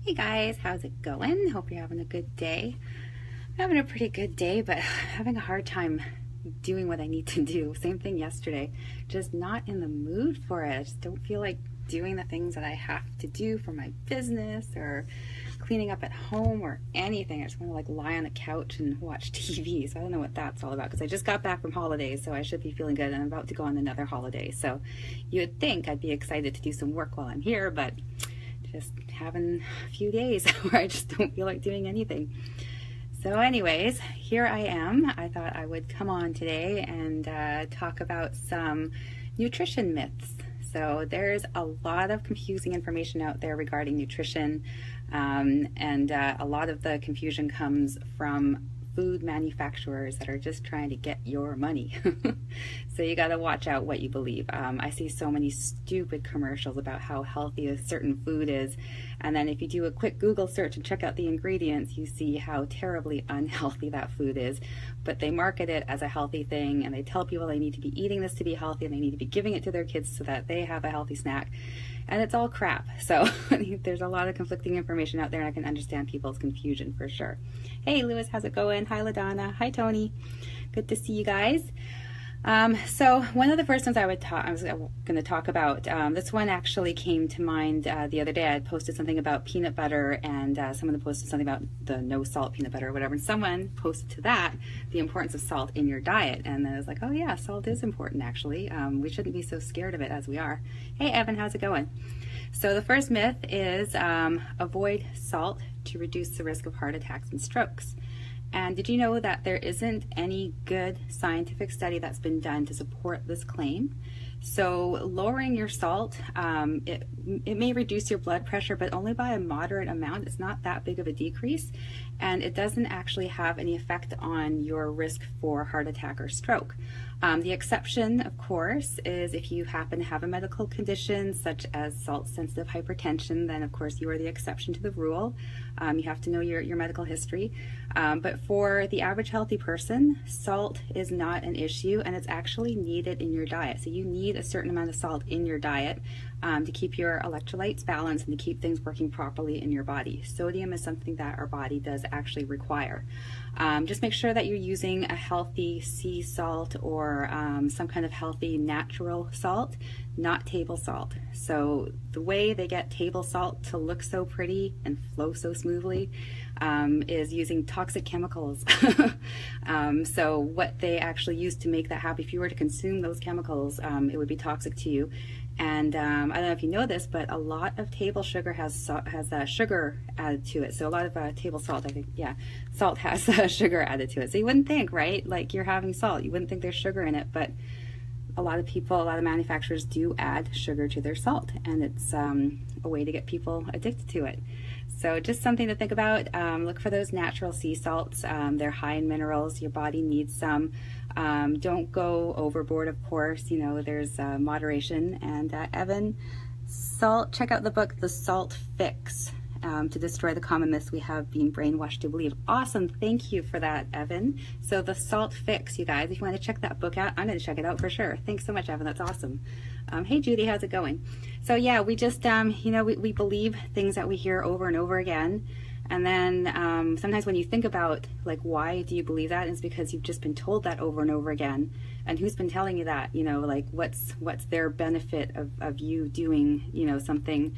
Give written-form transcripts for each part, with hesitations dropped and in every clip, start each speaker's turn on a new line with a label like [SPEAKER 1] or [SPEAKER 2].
[SPEAKER 1] Hey guys, how's it going? Hope you're having a good day. I'm having a pretty good day, but having a hard time doing what I need to do. Same thing yesterday. Just not in the mood for it. I just don't feel like doing the things that I have to do for my business or cleaning up at home or anything. I just want to like lie on the couch and watch TV. So I don't know what that's all about because I just got back from holidays, so I should be feeling good, and I'm about to go on another holiday. So you would think I'd be excited to do some work while I'm here, but just having a few days where I just don't feel like doing anything. So anyways, here I am. I thought I would come on today and talk about some nutrition myths. So there's a lot of confusing information out there regarding nutrition, and a lot of the confusion comes from food manufacturers that are just trying to get your money. So you got to watch out what you believe. I see so many stupid commercials about how healthy a certain food is, and then if you do a quick Google search and check out the ingredients, you see how terribly unhealthy that food is. But they market it as a healthy thing, and they tell people they need to be eating this to be healthy, and they need to be giving it to their kids so that they have a healthy snack. And it's all crap. So there's a lot of conflicting information out there, and I can understand people's confusion for sure. Hey Lewis, how's it going? Hi LaDonna. Hi Tony. Good to see you guys. So one of the first ones I was going to talk about, this one actually came to mind the other day. I had posted something about peanut butter, and someone posted something about the no salt peanut butter or whatever, and someone posted to that the importance of salt in your diet, and I was like, oh yeah, salt is important actually. We shouldn't be so scared of it as we are. Hey Evan, how's it going? So the first myth is avoid salt to reduce the risk of heart attacks and strokes. And did you know that there isn't any good scientific study that's been done to support this claim? So lowering your salt, it may reduce your blood pressure, but only by a moderate amount. It's not that big of a decrease, and it doesn't actually have any effect on your risk for heart attack or stroke. The exception, of course, is if you happen to have a medical condition such as salt-sensitive hypertension, then of course you are the exception to the rule. You have to know your medical history. But for the average healthy person, salt is not an issue, and it's actually needed in your diet. So you need a certain amount of salt in your diet to keep your electrolytes balanced and to keep things working properly in your body. Sodium is something that our body does actually require. Just make sure that you're using a healthy sea salt or some kind of healthy natural salt, not table salt. So the way they get table salt to look so pretty and flow so smoothly is using toxic chemicals. So what they actually use to make that happen, if you were to consume those chemicals, it would be toxic to you. And I don't know if you know this, but a lot of table sugar has sugar added to it. So a lot of table salt, I think, yeah, salt has sugar added to it. So you wouldn't think, right? Like you're having salt, you wouldn't think there's sugar in it, but a lot of people, a lot of manufacturers do add sugar to their salt, and it's a way to get people addicted to it. So just something to think about. Look for those natural sea salts. They're high in minerals. Your body needs some. Don't go overboard, of course. You know, there's moderation. And Evan, check out the book, The Salt Fix, to destroy the common myths we have been brainwashed to believe. Awesome. Thank you for that, Evan. So The Salt Fix, you guys, if you want to check that book out, I'm going to check it out for sure. Thanks so much, Evan. That's awesome. Hey, Judy, how's it going? So yeah, we just, you know, we believe things that we hear over and over again. And then sometimes when you think about, like, why do you believe that? It's because you've just been told that over and over again. And who's been telling you that? You know, like, what's their benefit of you doing, you know, something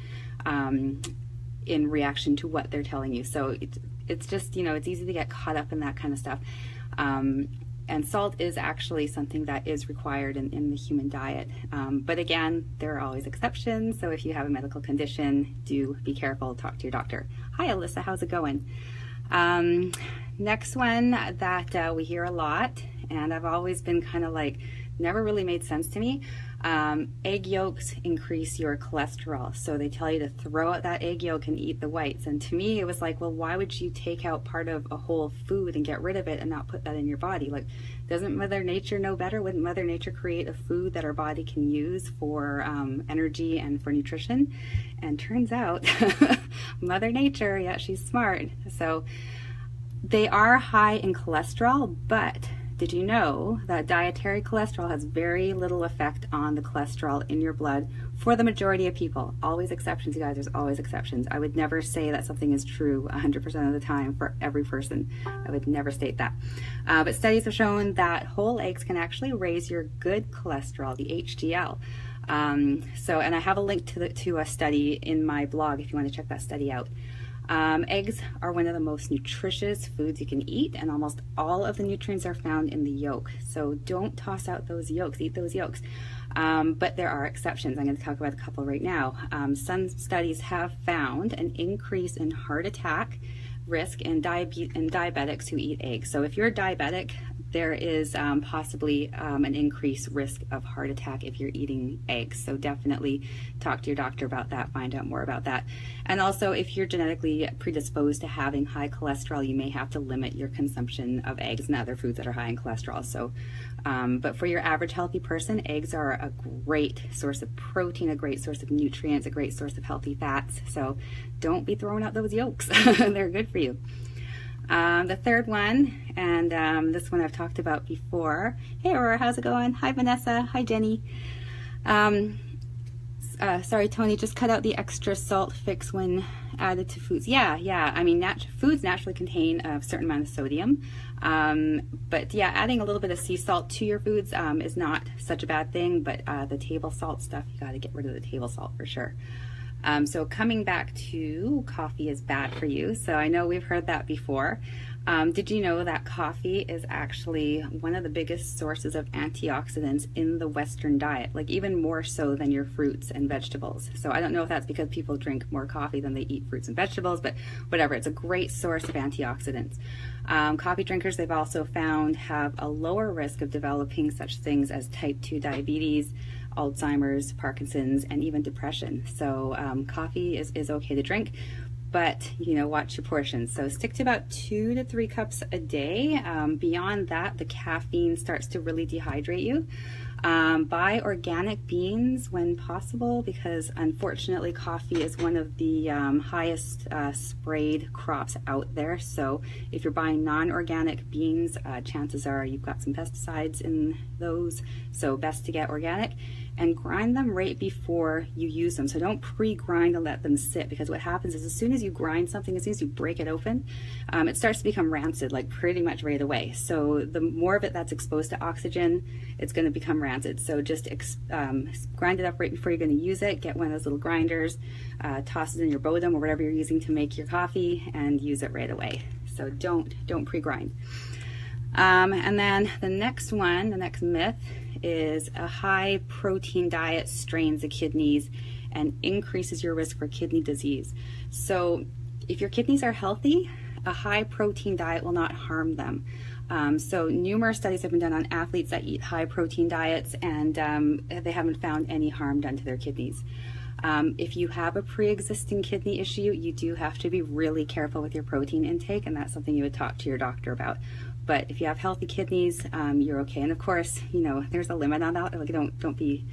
[SPEAKER 1] in reaction to what they're telling you? So it's just, you know, it's easy to get caught up in that kind of stuff. And salt is actually something that is required in the human diet. But again, there are always exceptions. So if you have a medical condition, do be careful, talk to your doctor. Hi, Alyssa, how's it going? Next one that we hear a lot, and I've always been kind of like, never really made sense to me. Egg yolks increase your cholesterol. So they tell you to throw out that egg yolk and eat the whites. And to me, it was like, well, why would you take out part of a whole food and get rid of it and not put that in your body? Like, doesn't Mother Nature know better? Wouldn't Mother Nature create a food that our body can use for energy and for nutrition? And turns out, Mother Nature, yeah, she's smart. So they are high in cholesterol, but did you know that dietary cholesterol has very little effect on the cholesterol in your blood for the majority of people. Always exceptions, you guys. There's always exceptions. I would never say that something is true 100% of the time for every person. I would never state that. But studies have shown that whole eggs can actually raise your good cholesterol, the HDL. And I have a link to a study in my blog if you want to check that study out. Eggs are one of the most nutritious foods you can eat, and almost all of the nutrients are found in the yolk. So don't toss out those yolks, eat those yolks. But there are exceptions. I'm going to talk about a couple right now. Some studies have found an increase in heart attack risk in diabetics who eat eggs. So if you're diabetic, there is possibly an increased risk of heart attack if you're eating eggs. So definitely talk to your doctor about that, find out more about that. And also, if you're genetically predisposed to having high cholesterol, you may have to limit your consumption of eggs and other foods that are high in cholesterol. So, but for your average healthy person, eggs are a great source of protein, a great source of nutrients, a great source of healthy fats. So don't be throwing out those yolks. They're good for you. The third one, and this one I've talked about before. Hey Aurora, how's it going? Hi Vanessa, hi Jenny. Sorry Tony, just cut out the extra salt fix when added to foods. Yeah, I mean foods naturally contain a certain amount of sodium, but yeah, adding a little bit of sea salt to your foods is not such a bad thing, but the table salt stuff, you got to get rid of the table salt for sure. So coming back to coffee is bad for you. So I know we've heard that before. Did you know that coffee is actually one of the biggest sources of antioxidants in the Western diet, like even more so than your fruits and vegetables? So I don't know if that's because people drink more coffee than they eat fruits and vegetables, but whatever, it's a great source of antioxidants. Coffee drinkers, they've also found, have a lower risk of developing such things as type 2 diabetes, Alzheimer's, Parkinson's, and even depression. So coffee is okay to drink, but watch your portions. So stick to about 2 to 3 cups a day. Beyond that, the caffeine starts to really dehydrate you. Buy organic beans when possible, because unfortunately coffee is one of the highest sprayed crops out there. So if you're buying non-organic beans, chances are you've got some pesticides in those. So best to get organic, and grind them right before you use them. So don't pre-grind and let them sit, because what happens is as soon as you grind something, as soon as you break it open, it starts to become rancid, like pretty much right away. So the more of it that's exposed to oxygen, it's going to become rancid. So just grind it up right before you're going to use it. Get one of those little grinders, toss it in your Bodum or whatever you're using to make your coffee, and use it right away. So don't pre-grind. And then the next myth is a high protein diet strains the kidneys and increases your risk for kidney disease. So if your kidneys are healthy, a high protein diet will not harm them. So numerous studies have been done on athletes that eat high protein diets, and they haven't found any harm done to their kidneys. If you have a pre-existing kidney issue, you do have to be really careful with your protein intake, and that's something you would talk to your doctor about. But if you have healthy kidneys, you're okay. And of course, there's a limit on that. Like, don't be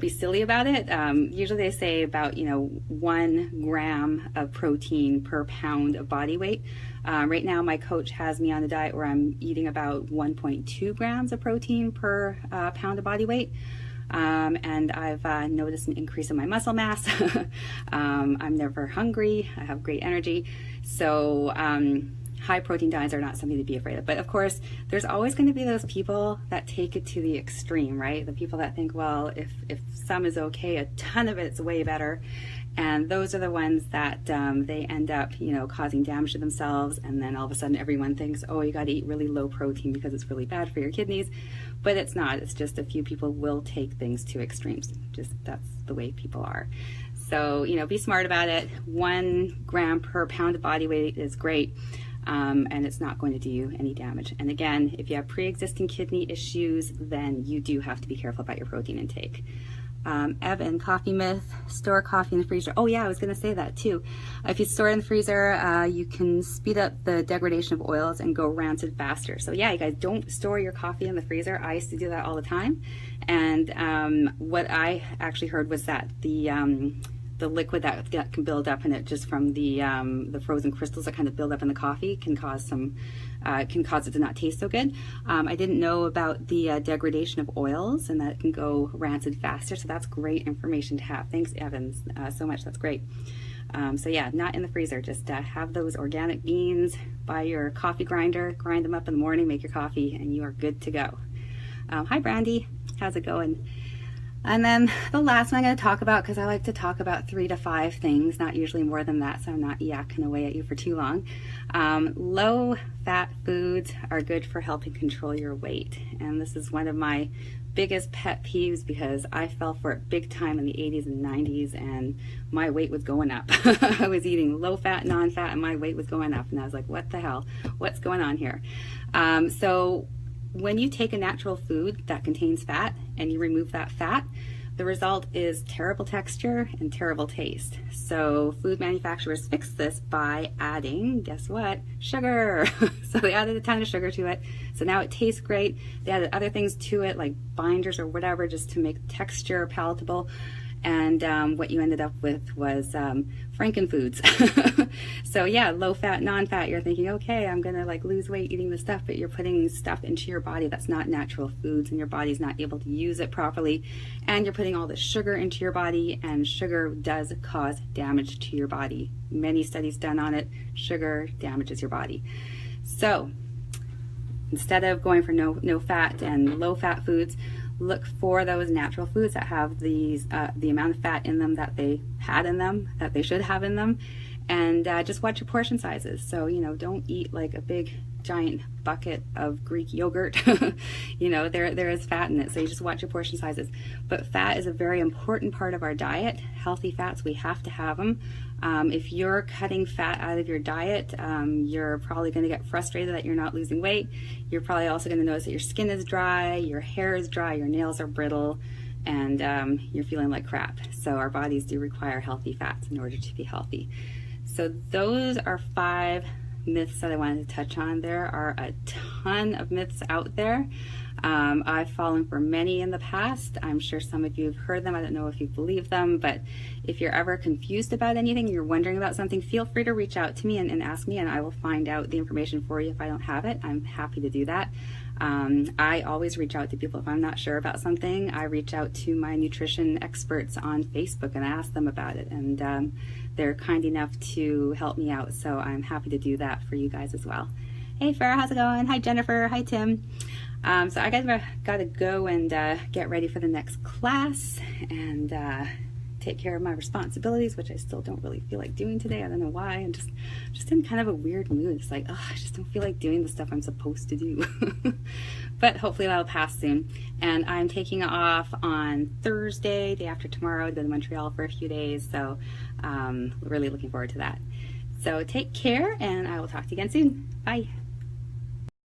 [SPEAKER 1] silly about it. Usually they say about 1 gram of protein per pound of body weight. Right now, my coach has me on a diet where I'm eating about 1.2 grams of protein per pound of body weight. And I've noticed an increase in my muscle mass. I'm never hungry. I have great energy. So high protein diets are not something to be afraid of. But of course, there's always going to be those people that take it to the extreme, right? The people that think, well, if some is okay, a ton of it's way better. And those are the ones that they end up, causing damage to themselves. And then all of a sudden everyone thinks, oh, you got to eat really low protein because it's really bad for your kidneys. But it's not. It's just a few people will take things to extremes. Just that's the way people are. So, be smart about it. 1 gram per pound of body weight is great. And it's not going to do you any damage. And again, if you have pre-existing kidney issues, then you do have to be careful about your protein intake. Evan, coffee myth, store coffee in the freezer. Oh yeah, I was going to say that too. If you store it in the freezer, you can speed up the degradation of oils and go rancid faster. So yeah, you guys, don't store your coffee in the freezer. I used to do that all the time. And what I actually heard was that the the liquid that can build up in it just from the frozen crystals that kind of build up in the coffee can cause it to not taste so good. I didn't know about the degradation of oils and that it can go rancid faster, so that's great information to have. Thanks, Evans, so much. That's great. So yeah, not in the freezer. Just have those organic beans, buy your coffee grinder, grind them up in the morning, make your coffee, and you are good to go. Hi, Brandy. How's it going? And then the last one I'm going to talk about, because I like to talk about 3 to 5 things, not usually more than that, so I'm not yakking away at you for too long. Low-fat foods are good for helping control your weight. And this is one of my biggest pet peeves because I fell for it big time in the 80s and 90s, and my weight was going up. I was eating low-fat, non-fat, and my weight was going up. And I was like, what the hell? What's going on here? So when you take a natural food that contains fat and you remove that fat, the result is terrible texture and terrible taste. So food manufacturers fix this by adding, guess what? Sugar. So they added a ton of sugar to it. So now it tastes great. They added other things to it like binders or whatever just to make texture palatable. And what you ended up with was frankenfoods. So yeah, low fat, non-fat, you're thinking, okay, I'm gonna like lose weight eating this stuff, but you're putting stuff into your body that's not natural foods, and your body's not able to use it properly, and you're putting all this sugar into your body, and sugar does cause damage to your body. Many studies done on it. Sugar damages your body. So instead of going for no fat and low fat foods, look for those natural foods that have the amount of fat in them that they had in them, that they should have in them, and just watch your portion sizes. So, you know, don't eat like a big giant bucket of Greek yogurt. You know, there is fat in it, so you just watch your portion sizes. But fat is a very important part of our diet. Healthy fats, we have to have them. If you're cutting fat out of your diet, you're probably going to get frustrated that you're not losing weight. You're probably also going to notice that your skin is dry, your hair is dry, your nails are brittle, and you're feeling like crap. So our bodies do require healthy fats in order to be healthy. So those are 5 myths that I wanted to touch on. There are a ton of myths out there. I've fallen for many in the past. I'm sure some of you have heard them. I don't know if you believe them, but if you're ever confused about anything, you're wondering about something, feel free to reach out to me and ask me, and I will find out the information for you if I don't have it. I'm happy to do that. I always reach out to people if I'm not sure about something. I reach out to my nutrition experts on Facebook and ask them about it, and they're kind enough to help me out, so I'm happy to do that for you guys as well. Hey Farrah, how's it going? Hi Jennifer, hi Tim. So I gotta go and get ready for the next class and take care of my responsibilities, which I still don't really feel like doing today. I don't know why. I'm just in kind of a weird mood. It's like, oh, I just don't feel like doing the stuff I'm supposed to do. But hopefully that'll pass soon. And I'm taking off on Thursday, day after tomorrow, to go to Montreal for a few days. So really looking forward to that. So take care, and I will talk to you again soon. Bye.